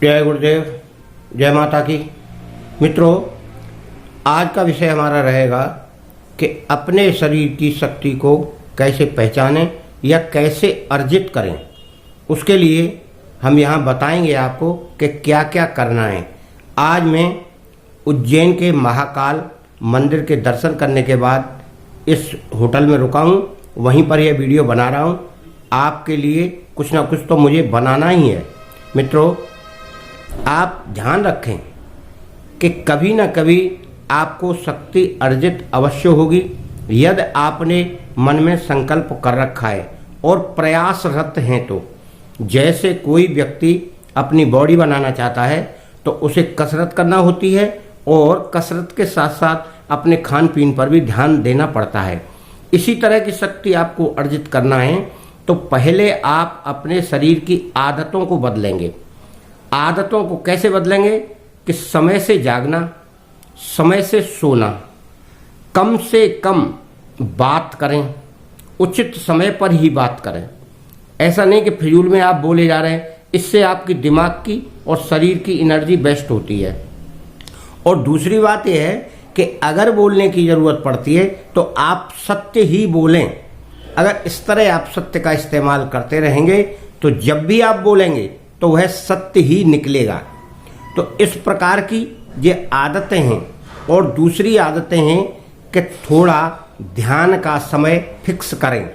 जय गुरुदेव, जय माता की। मित्रों, आज का विषय हमारा रहेगा कि अपने शरीर की शक्ति को कैसे पहचानें या कैसे अर्जित करें। उसके लिए हम यहाँ बताएंगे आपको कि क्या क्या करना है। आज मैं उज्जैन के महाकाल मंदिर के दर्शन करने के बाद इस होटल में रुका हूँ, वहीं पर यह वीडियो बना रहा हूँ। आपके लिए कुछ ना कुछ तो मुझे बनाना ही है। मित्रों, आप ध्यान रखें कि कभी न कभी आपको शक्ति अर्जित अवश्य होगी यदि आपने मन में संकल्प कर रखा है और प्रयासरत हैं तो। जैसे कोई व्यक्ति अपनी बॉडी बनाना चाहता है तो उसे कसरत करना होती है और कसरत के साथ साथ अपने खान पीन पर भी ध्यान देना पड़ता है। इसी तरह की शक्ति आपको अर्जित करना है तो पहले आप अपने शरीर की आदतों को बदलेंगे। आदतों को कैसे बदलेंगे कि समय से जागना, समय से सोना, कम से कम बात करें, उचित समय पर ही बात करें। ऐसा नहीं कि फिजूल में आप बोले जा रहे हैं, इससे आपकी दिमाग की और शरीर की एनर्जी वेस्ट होती है। और दूसरी बात यह है कि अगर बोलने की ज़रूरत पड़ती है तो आप सत्य ही बोलें। अगर इस तरह आप सत्य का इस्तेमाल करते रहेंगे तो जब भी आप बोलेंगे तो वह सत्य ही निकलेगा। तो इस प्रकार की ये आदतें हैं। और दूसरी आदतें हैं कि थोड़ा ध्यान का समय फिक्स करें।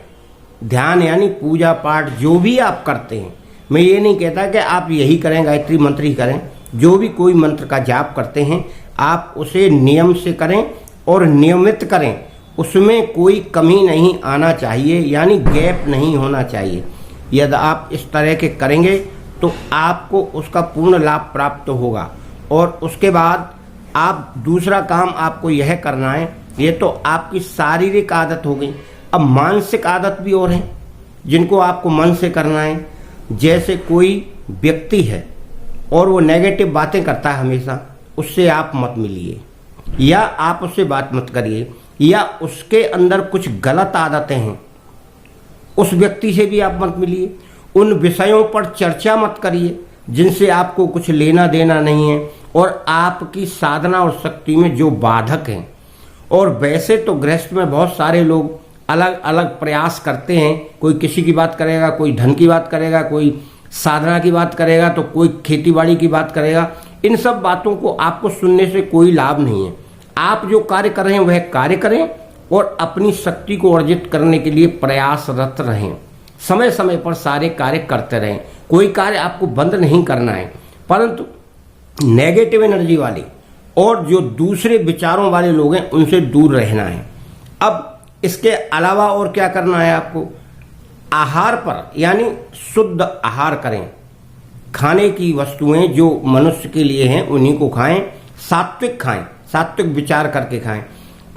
ध्यान यानी पूजा पाठ जो भी आप करते हैं, मैं ये नहीं कहता कि आप यही करें, गायत्री मंत्र ही करें। जो भी कोई मंत्र का जाप करते हैं आप उसे नियम से करें और नियमित करें। उसमें कोई कमी नहीं आना चाहिए, यानी गैप नहीं होना चाहिए। यदि आप इस तरह के करेंगे तो आपको उसका पूर्ण लाभ प्राप्त होगा। और उसके बाद आप दूसरा काम आपको यह करना है, ये तो आपकी शारीरिक आदत हो गई। अब मानसिक आदत भी और है जिनको आपको मन से करना है। जैसे कोई व्यक्ति है और वो नेगेटिव बातें करता है हमेशा, उससे आप मत मिलिए या आप उससे बात मत करिए, या उसके अंदर कुछ गलत आदतें हैं, उस व्यक्ति से भी आप मत मिलिए। उन विषयों पर चर्चा मत करिए जिनसे आपको कुछ लेना देना नहीं है और आपकी साधना और शक्ति में जो बाधक हैं। और वैसे तो गृहस्थ में बहुत सारे लोग अलग अलग प्रयास करते हैं। कोई किसी की बात करेगा, कोई धन की बात करेगा, कोई साधना की बात करेगा, तो कोई खेतीबाड़ी की बात करेगा। इन सब बातों को आपको सुनने से कोई लाभ नहीं है। आप जो कार्य कर रहे हैं वह कार्य करें और अपनी शक्ति को अर्जित करने के लिए प्रयासरत रहें। समय समय पर सारे कार्य करते रहें। कोई कार्य आपको बंद नहीं करना है, परंतु नेगेटिव एनर्जी वाले और जो दूसरे विचारों वाले लोग हैं उनसे दूर रहना है। अब इसके अलावा और क्या करना है आपको? आहार पर, यानी शुद्ध आहार करें। खाने की वस्तुएं जो मनुष्य के लिए हैं उन्हीं को खाएं, सात्विक खाएं, सात्विक विचार करके खाएं।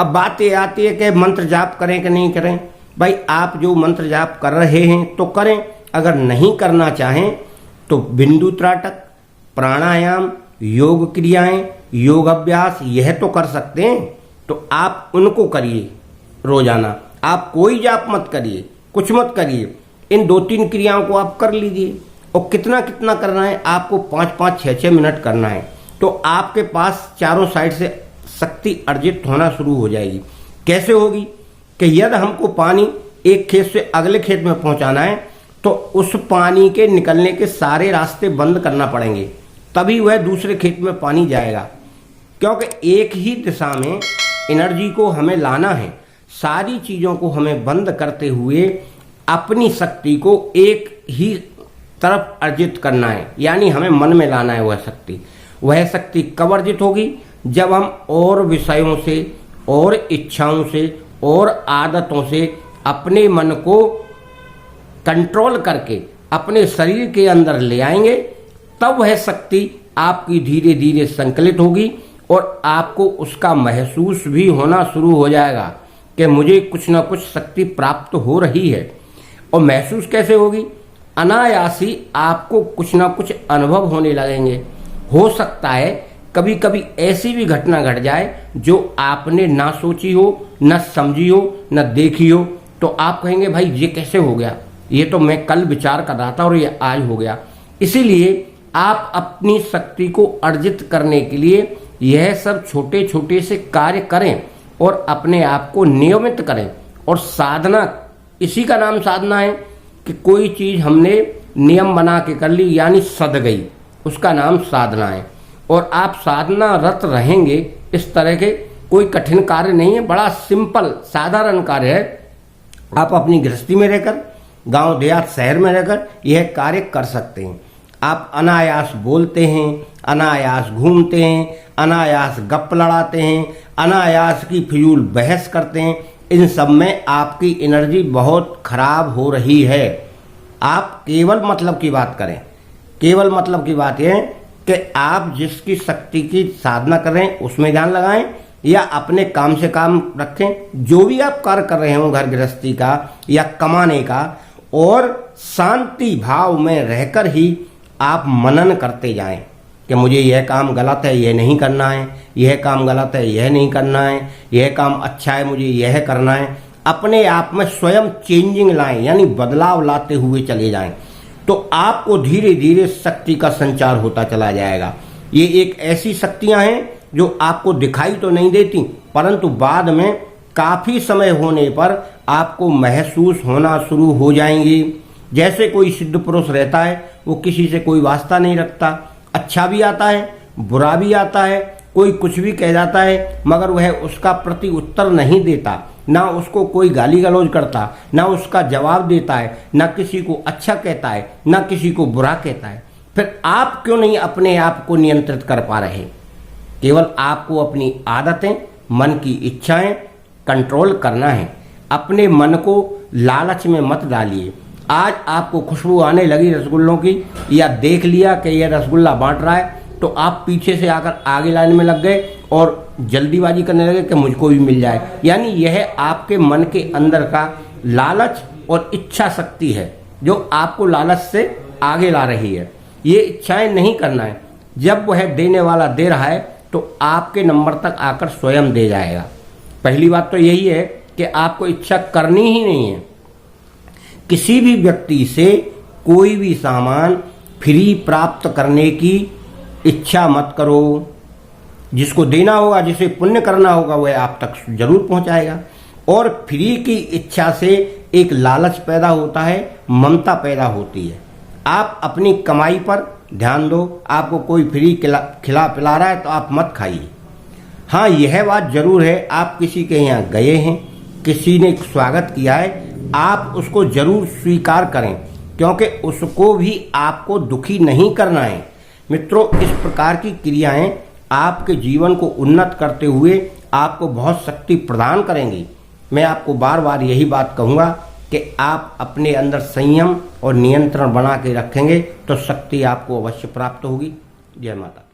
अब बात ये आती है कि मंत्र जाप करें कि नहीं करें। भाई, आप जो मंत्र जाप कर रहे हैं तो करें, अगर नहीं करना चाहें तो बिंदु त्राटक, प्राणायाम, योग क्रियाएं, योग अभ्यास यह तो कर सकते हैं, तो आप उनको करिए रोजाना। आप कोई जाप मत करिए, कुछ मत करिए, इन 2-3 क्रियाओं को आप कर लीजिए। और कितना कितना करना है आपको? 5-5, 6-6 मिनट करना है। तो आपके पास चारों साइड से शक्ति अर्जित होना शुरू हो जाएगी। कैसे होगी कि यदि हमको पानी एक खेत से अगले खेत में पहुंचाना है तो उस पानी के निकलने के सारे रास्ते बंद करना पड़ेंगे, तभी वह दूसरे खेत में पानी जाएगा। क्योंकि एक ही दिशा में एनर्जी को हमें लाना है। सारी चीज़ों को हमें बंद करते हुए अपनी शक्ति को एक ही तरफ अर्जित करना है, यानी हमें मन में लाना है वह शक्ति। वह शक्ति कब अर्जित होगी? जब हम और विषयों से और इच्छाओं से और आदतों से अपने मन को कंट्रोल करके अपने शरीर के अंदर ले आएंगे, तब वह शक्ति आपकी धीरे धीरे संकलित होगी और आपको उसका महसूस भी होना शुरू हो जाएगा कि मुझे कुछ ना कुछ शक्ति प्राप्त हो रही है। और महसूस कैसे होगी? अनायासी आपको कुछ ना कुछ अनुभव होने लगेंगे। हो सकता है कभी कभी ऐसी भी घटना घट जाए जो आपने ना सोची हो, ना समझी हो, ना देखी हो, तो आप कहेंगे भाई ये कैसे हो गया, ये तो मैं कल विचार कर रहा था और ये आज हो गया। इसीलिए आप अपनी शक्ति को अर्जित करने के लिए यह सब छोटे छोटे से कार्य करें और अपने आप को नियमित करें। और साधना, इसी का नाम साधना है कि कोई चीज हमने नियम बना के कर ली यानी सध गई, उसका नाम साधना है। और आप साधना रत रहेंगे। इस तरह के कोई कठिन कार्य नहीं है, बड़ा सिंपल साधारण कार्य है। आप अपनी गृहस्थी में रहकर, गांव देहात शहर में रहकर यह कार्य कर सकते हैं। आप अनायास बोलते हैं, अनायास घूमते हैं, अनायास गप लड़ाते हैं, अनायास की फिजूल बहस करते हैं। इन सब में आपकी एनर्जी बहुत खराब हो रही है। आप केवल मतलब की बात करें। केवल मतलब की बात यह है कि आप जिसकी शक्ति की साधना कर रहे हैं उसमें ध्यान लगाएं या अपने काम से काम रखें। जो भी आप कार्य कर रहे हो, घर गृहस्थी का या कमाने का, और शांति भाव में रहकर ही आप मनन करते जाएं कि मुझे यह काम गलत है, यह नहीं करना है, यह काम गलत है, यह नहीं करना है, यह काम अच्छा है, मुझे यह करना है। अपने आप में स्वयं चेंजिंग लाएं, यानी बदलाव लाते हुए चले जाएं, तो आपको धीरे धीरे शक्ति का संचार होता चला जाएगा। ये एक ऐसी शक्तियां हैं जो आपको दिखाई तो नहीं देती, परंतु बाद में काफी समय होने पर आपको महसूस होना शुरू हो जाएंगी। जैसे कोई सिद्ध पुरुष रहता है, वो किसी से कोई वास्ता नहीं रखता, अच्छा भी आता है, बुरा भी आता है, कोई कुछ भी कह जाता है, मगर वह उसका प्रति उत्तर नहीं देता, ना उसको कोई गाली गलौज करता, ना उसका जवाब देता है, ना किसी को अच्छा कहता है, ना किसी को बुरा कहता है। फिर आप क्यों नहीं अपने आप को नियंत्रित कर पा रहे? केवल आपको अपनी आदतें, मन की इच्छाएं कंट्रोल करना है। अपने मन को लालच में मत डालिए। आज आपको खुशबू आने लगी रसगुल्लों की, या देख लिया कि यह रसगुल्ला बांट रहा है, तो आप पीछे से आकर आगे लाइन में लग गए और जल्दीबाजी करने लगे कि मुझको भी मिल जाए। यानी यह आपके मन के अंदर का लालच और इच्छा शक्ति है जो आपको लालच से आगे ला रही है। ये इच्छाएं नहीं करना है। जब वह देने वाला दे रहा है तो आपके नंबर तक आकर स्वयं दे जाएगा। पहली बात तो यही है कि आपको इच्छा करनी ही नहीं है। किसी भी व्यक्ति से कोई भी सामान फ्री प्राप्त करने की इच्छा मत करो। जिसको देना होगा, जिसे पुण्य करना होगा, वह आप तक जरूर पहुंचाएगा। और फ्री की इच्छा से एक लालच पैदा होता है, ममता पैदा होती है। आप अपनी कमाई पर ध्यान दो। आपको कोई फ्री खिला पिला रहा है तो आप मत खाइए। हाँ, यह बात जरूर है, आप किसी के यहाँ गए हैं, किसी ने स्वागत किया है, आप उसको जरूर स्वीकार करें, क्योंकि उसको भी आपको दुखी नहीं करना है। मित्रों, इस प्रकार की क्रियाएं आपके जीवन को उन्नत करते हुए आपको बहुत शक्ति प्रदान करेंगी। मैं आपको बार बार यही बात कहूँगा कि आप अपने अंदर संयम और नियंत्रण बना के रखेंगे तो शक्ति आपको अवश्य प्राप्त होगी। जय माता।